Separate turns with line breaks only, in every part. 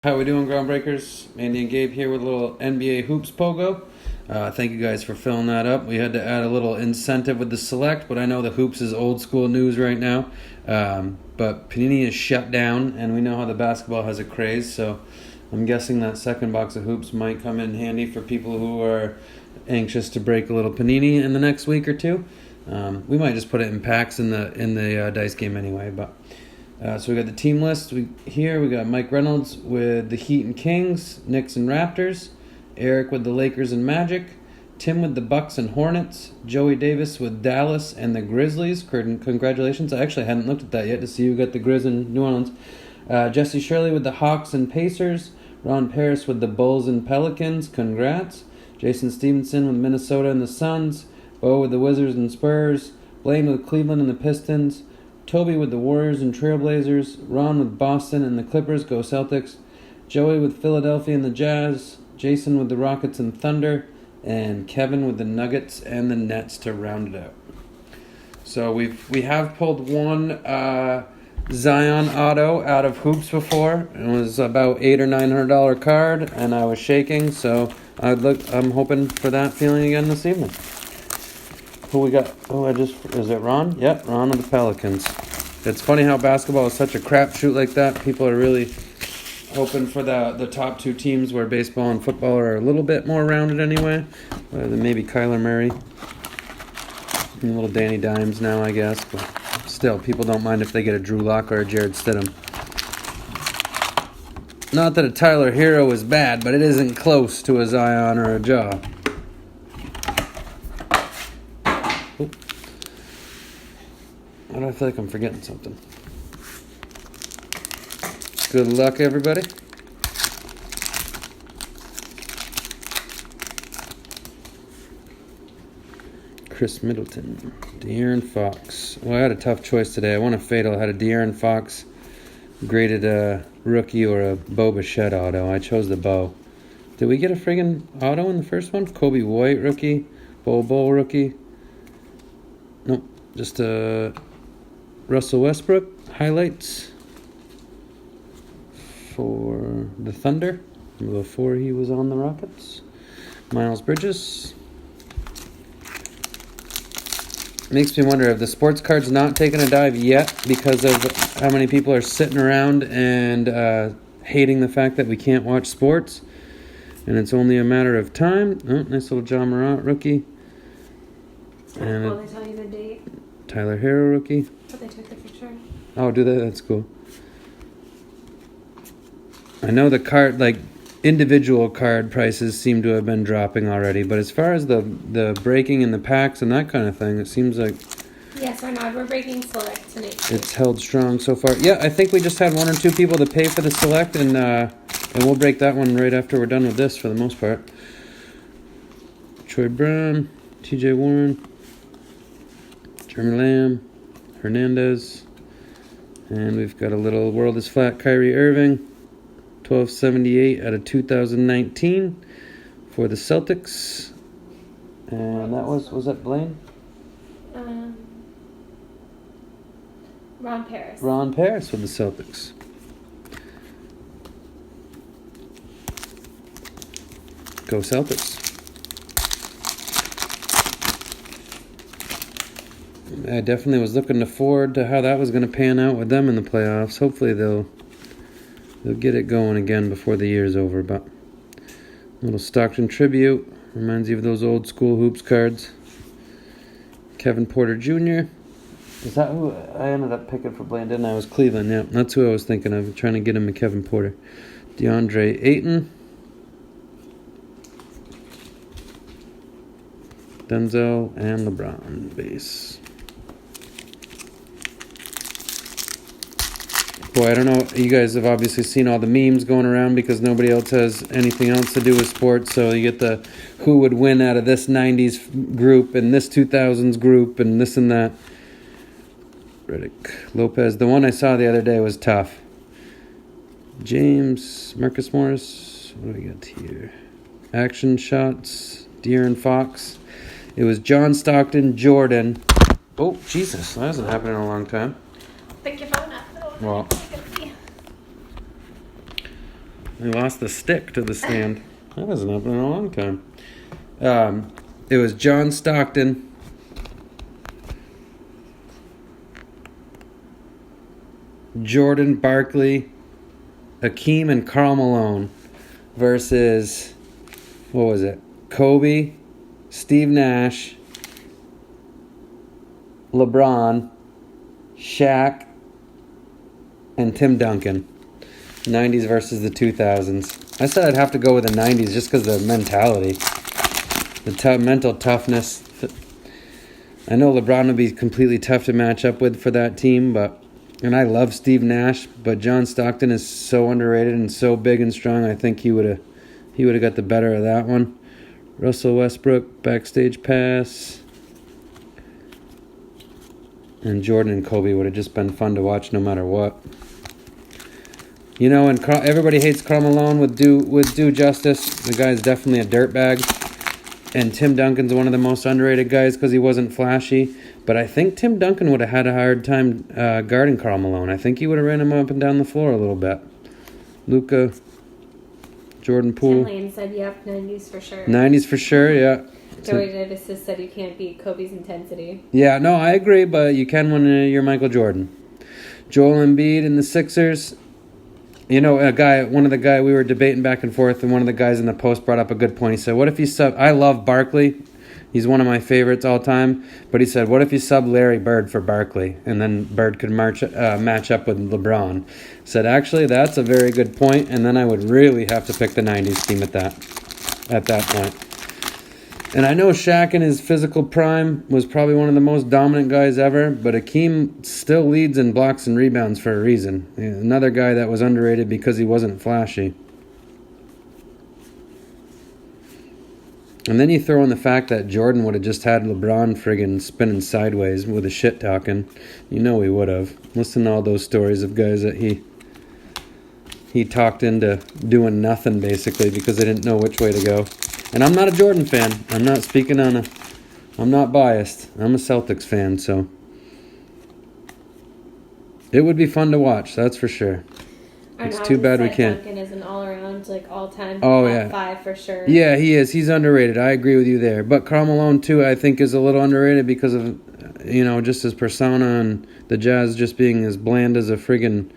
How we doing, Groundbreakers? Andy and Gabe here with a little NBA Hoops Pogo. Thank you guys for filling that up. We had to add a little incentive with the select, but I know the Hoops is old school news right now. But Panini is shut down, and we know how the basketball has a craze, so I'm guessing that second box of Hoops might come in handy for people who are anxious to break a little Panini in the next week or two. We might just put it in packs in the dice game anyway, but... So we got the team list here. We got Mike Reynolds with the Heat and Kings, Knicks and Raptors, Eric with the Lakers and Magic, Tim with the Bucks and Hornets, Joey Davis with Dallas and the Grizzlies. Congratulations. I actually hadn't looked at that yet to see who got the Grizz in New Orleans. Jesse Shirley with the Hawks and Pacers, Ron Paris with the Bulls and Pelicans. Congrats. Jason Stevenson with Minnesota and the Suns, Bo with the Wizards and Spurs, Blaine with Cleveland and the Pistons, Toby with the Warriors and Trailblazers, Ron with Boston and the Clippers, go Celtics, Joey with Philadelphia and the Jazz, Jason with the Rockets and Thunder, and Kevin with the Nuggets and the Nets to round it out. So we have pulled one Zion auto out of Hoops before. It was about $800 or $900 card, and I was shaking, so I'm hoping for that feeling again this evening. Who we got? Is it Ron? Yep, Ron of the Pelicans. It's funny how basketball is such a crapshoot like that. People are really hoping for the top two teams, where baseball and football are a little bit more rounded anyway. Other than maybe Kyler Murray. And a little Danny Dimes now, I guess. But still, people don't mind if they get a Drew Lock or a Jared Stidham. Not that a Tyler Hero is bad, but it isn't close to a Zion or a Ja. Why do I feel like I'm forgetting something? Good luck, everybody. Chris Middleton. De'Aaron Fox. Well, I had a tough choice today. I won a Fatal. I had a De'Aaron Fox graded a rookie or a Bo Bichette auto. I chose the Bo. Did we get a friggin' auto in the first one? Kobe White rookie. Bo rookie. Nope. Just a... Russell Westbrook highlights for the Thunder before he was on the Rockets. Miles Bridges. Makes me wonder if the sports card's not taking a dive yet because of how many people are sitting around and hating the fact that we can't watch sports, and it's only a matter of time. Oh, nice little John Morant rookie. And
will they tell you the date?
Tyler Hero rookie.
But they took the picture.
Oh, do they? That's cool. I know the card, like, individual card prices seem to have been dropping already, but as far as the breaking and the packs and that kind of thing, it seems like...
Yes or no, we're breaking select tonight.
It's held strong so far. Yeah, I think we just had one or two people to pay for the select, and we'll break that one right after we're done with this for the most part. Troy Brown, TJ Warren, Jeremy Lamb, Hernandez, and we've got a little World is Flat Kyrie Irving, 1278 out of 2019 for the Celtics. And that was that Blaine?
Ron Paris.
Ron Paris with the Celtics. Go Celtics. I definitely was looking forward to how that was going to pan out with them in the playoffs. Hopefully they'll get it going again before the year's over. But a little Stockton tribute. Reminds you of those old school Hoops cards. Kevin Porter Jr. Is that who I ended up picking for Blaine, didn't I? It was Cleveland, yeah. That's who I was thinking of, trying to get him a Kevin Porter. DeAndre Ayton. Denzel and LeBron base. Boy, I don't know. You guys have obviously seen all the memes going around because nobody else has anything else to do with sports. So you get the who would win out of this 90s group and this 2000s group and this and that. Riddick, Lopez. The one I saw the other day was tough. James, Marcus Morris. What do we got here? Action shots. De'Aaron Fox. It was John Stockton, Jordan. Oh, Jesus. That hasn't happened in a long time.
Pick your phone up.
Well, He lost the stick to the stand. That hasn't happened in a long time. It was John Stockton. Jordan Barkley, Hakeem, and Karl Malone versus, what was it? Kobe, Steve Nash, LeBron, Shaq, and Tim Duncan. 90s versus the 2000s. I said I'd have to go with the 90s just because of the mentality. The mental toughness. I know LeBron would be completely tough to match up with for that team, and I love Steve Nash, but John Stockton is so underrated and so big and strong. I think he would have got the better of that one. Russell Westbrook, backstage pass. And Jordan and Kobe would have just been fun to watch no matter what. You know, and everybody hates Karl Malone with due justice. The guy's definitely a dirtbag. And Tim Duncan's one of the most underrated guys because he wasn't flashy. But I think Tim Duncan would have had a hard time guarding Karl Malone. I think he would have ran him up and down the floor a little bit. Luka, Jordan Poole.
Tim Lane said, yep, 90s for sure.
90s for sure, yeah.
Joey Davis has said you can't beat Kobe's intensity.
Yeah, no, I agree, but you can when you're Michael Jordan. Joel Embiid and the Sixers. You know, one of the guys we were debating back and forth, and one of the guys in the post brought up a good point. He said, what if you sub... I love Barkley. He's one of my favorites all time. But he said, what if you sub Larry Bird for Barkley? And then Bird could match up with LeBron. Said, actually, that's a very good point, and then I would really have to pick the 90s team at that point. And I know Shaq in his physical prime was probably one of the most dominant guys ever, but Hakeem still leads in blocks and rebounds for a reason. Another guy that was underrated because he wasn't flashy. And then you throw in the fact that Jordan would have just had LeBron friggin' spinning sideways with a shit talking. You know he would have. Listen to all those stories of guys that he talked into doing nothing basically because they didn't know which way to go. And I'm not a Jordan fan. I'm not biased. I'm a Celtics fan, so it would be fun to watch, that's for sure. It's too bad we can't.
Duncan is an all-around, all-time
top
5 for sure.
Yeah, he is. He's underrated. I agree with you there. But Karl Malone, too, I think is a little underrated because of, just his persona and the Jazz just being as bland as a friggin'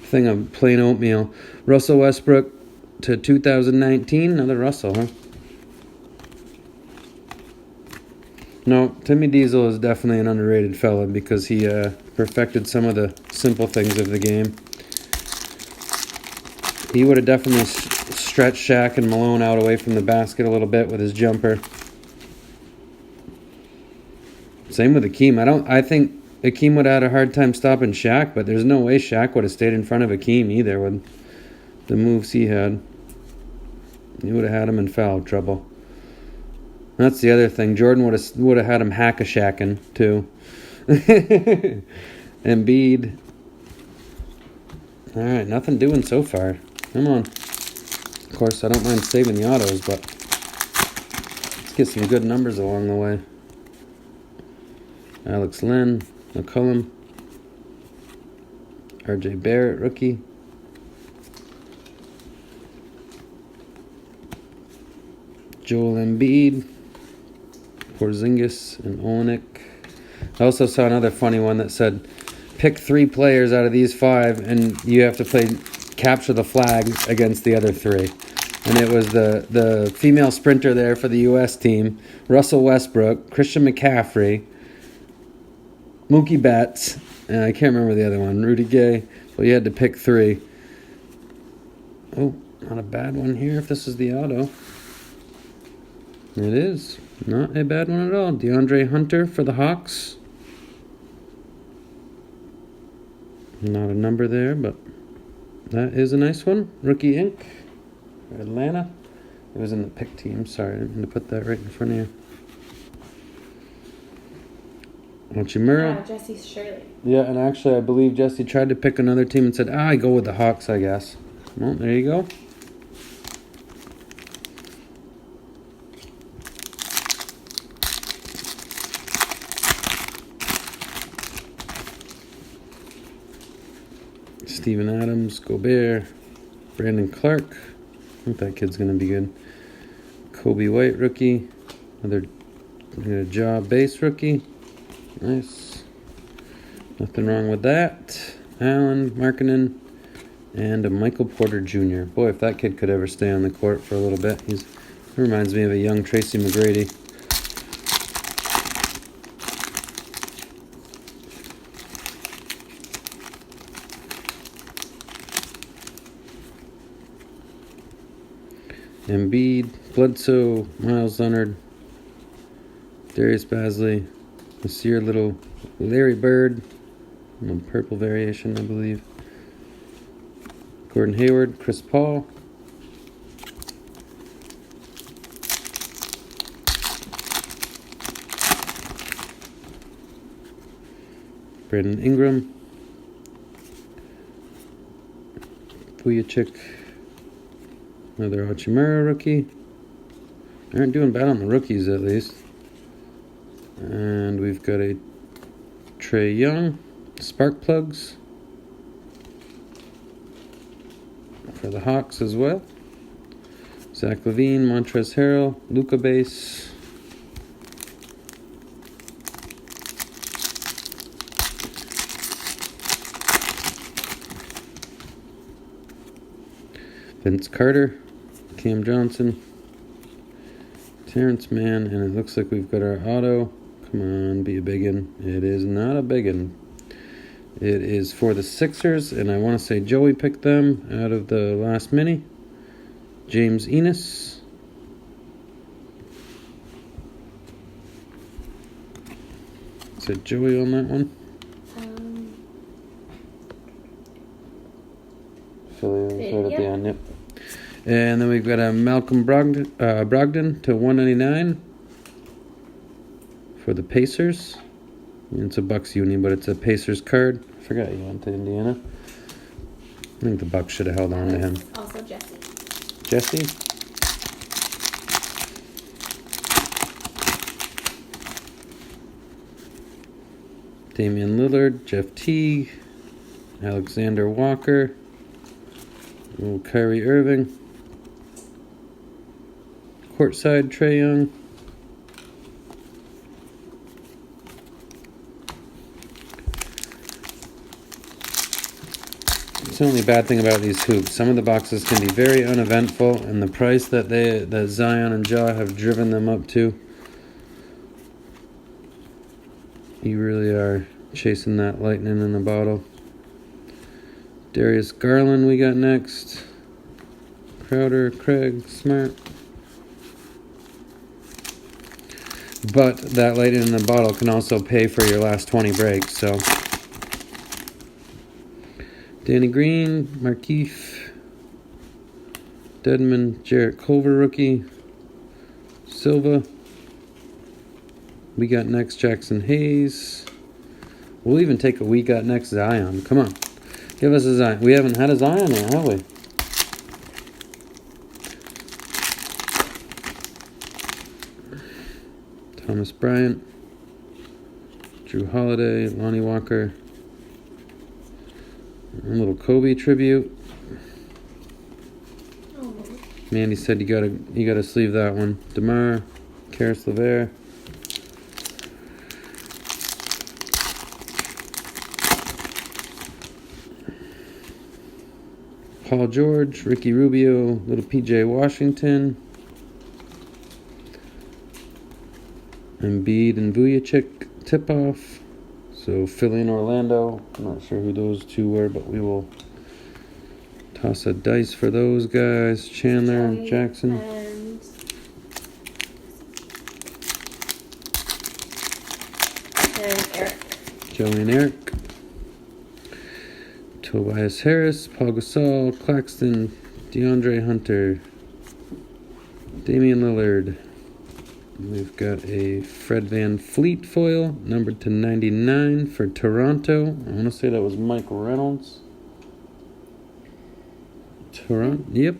thing of plain oatmeal. Russell Westbrook to 2019. Another Russell, huh? No, Timmy Diesel is definitely an underrated fella because he perfected some of the simple things of the game. He would have definitely stretched Shaq and Malone out away from the basket a little bit with his jumper. Same with Hakeem. I think Hakeem would have had a hard time stopping Shaq, but there's no way Shaq would have stayed in front of Hakeem either with the moves he had. He would have had him in foul trouble. That's the other thing. Jordan would have had him hack-a-shacking, too. Embiid. All right, nothing doing so far. Come on. Of course, I don't mind saving the autos, but let's get some good numbers along the way. Alex Len, McCollum, R.J. Barrett, rookie. Joel Embiid, Porzingis, and Olenek. I also saw another funny one that said, pick 3 players out of these 5, and you have to play capture the flag against the other 3. And it was the female sprinter there for the U.S. team, Russell Westbrook, Christian McCaffrey, Mookie Betts, and I can't remember the other one, Rudy Gay. But you had to pick 3. Oh, not a bad one here if this is the auto. It is. Not a bad one at all. DeAndre Hunter for the Hawks. Not a number there, but that is a nice one. Rookie Inc. Atlanta. It was in the pick team. Sorry, I didn't mean to put that right in front of you. Hachimura.
Jesse Shirley.
Yeah, and actually I believe Jesse tried to pick another team and said, I go with the Hawks, I guess. Well, there you go. Steven Adams, Gobert, Brandon Clark. I think that kid's going to be good. Kobe White, rookie. Another Jaw base rookie. Nice. Nothing wrong with that. Allen, Markkinen, and a Michael Porter Jr. Boy, if that kid could ever stay on the court for a little bit. He reminds me of a young Tracy McGrady. Embiid, Bledsoe, Miles Leonard, Darius Bazley, Nasir Little, Larry Bird, a purple variation, I believe. Gordon Hayward, Chris Paul. Brandon Ingram. Vujacic. Another Hachimura rookie. Aren't doing bad on the rookies, at least. And we've got a Trae Young, Spark Plugs for the Hawks as well. Zach LaVine, Montrezl Harrell, Luka base. Vince Carter, Cam Johnson, Terrence Mann, and it looks like we've got our auto. Come on, be a biggin. It is not a biggin. It is for the Sixers, and I want to say Joey picked them out of the last mini. James Enos. Is it Joey on that one? Philly right at the end, yep. And then we've got a Malcolm Brogdon to 199 for the Pacers. It's a Bucks uni, but it's a Pacers card. I forgot he went to Indiana. I think the Bucks should have held on to him.
Also Jesse.
Jesse? Damian Lillard, Jeff Teague, Alexander Walker, Kyrie Irving, courtside Trae Young, it's the only bad thing about these hoops. Some of the boxes can be very uneventful, and the price that Zion and Ja have driven them up to, you really are chasing that lightning in a bottle. Darius Garland we got next. Crowder, Craig, Smart. But that lightning in the bottle can also pay for your last 20 breaks, so. Danny Green, Markeith, Dedmon, Jarrett Culver rookie, Silva. We got next Jackson Hayes. We'll even take a we got next Zion. Come on. Give us a Zion. We haven't had a Zion yet, have we? Thomas Bryant, Drew Holiday, Lonnie Walker, a little Kobe tribute.
Oh.
Mandy said you gotta sleeve that one. DeMar, Karis LeVert. Paul George, Ricky Rubio, little PJ Washington, Embiid and Vujacic tip-off. So Philly and Orlando. I'm not sure who those two were, but we will toss a dice for those guys. Chandler and Jackson.
And Eric.
Joey and Eric. Tobias Harris, Paul Gasol, Claxton, DeAndre Hunter, Damian Lillard. We've got a Fred Van Fleet foil, numbered to 99 for Toronto. I want to say that was Mike Reynolds. Toronto, yep.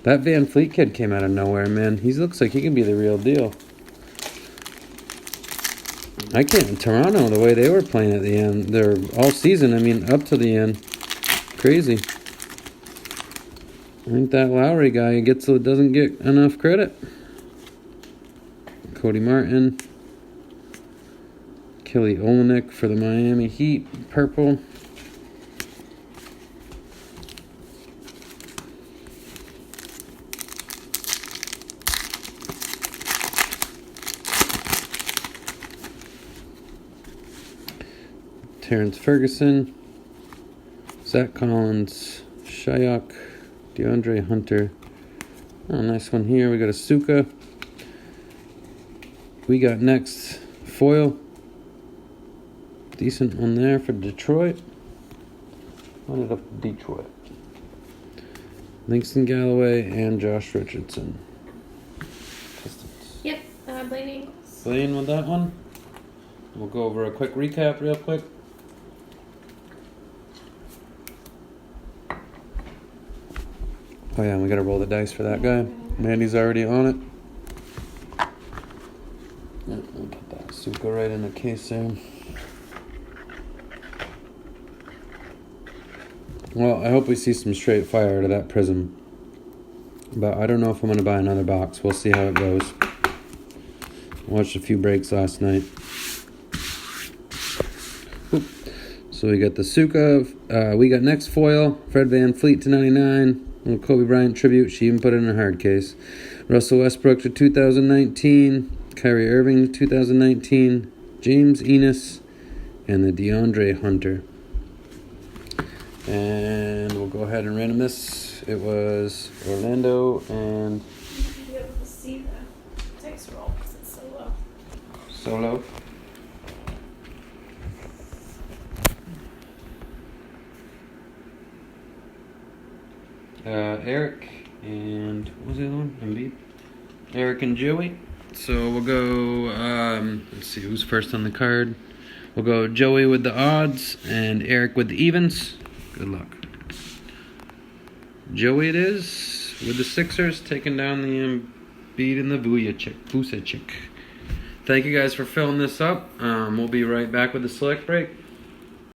That Van Fleet kid came out of nowhere, man. He looks like he can be the real deal. I can't. Toronto, the way they were playing at the end, they're all season. I mean, up to the end, crazy. I think that Lowry guy doesn't get enough credit. Cody Martin. Kelly Olynyk for the Miami Heat, purple. Terrence Ferguson, Zach Collins, Shyok, DeAndre Hunter. Oh, nice one here. We got a Suka. We got next foil. Decent one there for Detroit. Ended up Detroit. Langston Galloway and Josh Richardson. Pistons.
Yep, Blaine Ingles.
Blaine with that one. We'll go over a quick recap real quick. Oh yeah, we gotta roll the dice for that guy. Mandy's already on it. Yep, we'll put that Suka right in the case there. Well, I hope we see some straight fire out of that prism. But I don't know if I'm going to buy another box. We'll see how it goes. Watched a few breaks last night. Oop. So we got the Suka. We got next foil. Fred Van Fleet to 99. Little Kobe Bryant tribute. She even put it in a hard case. Russell Westbrook to 2019. Kyrie Irving to 2019. James Enos. And the DeAndre Hunter. And we'll go ahead and random this. It was Orlando and...
You'll be able to see the dice roll because it's so low.
Solo. Eric and... what was the other one? Embiid? Eric and Joey. So we'll go... let's see who's first on the card. We'll go Joey with the odds and Eric with the evens. Good luck. Joey it is with the Sixers taking down the Embiid and the Vucevic. Thank you guys for filling this up. We'll be right back with the select break.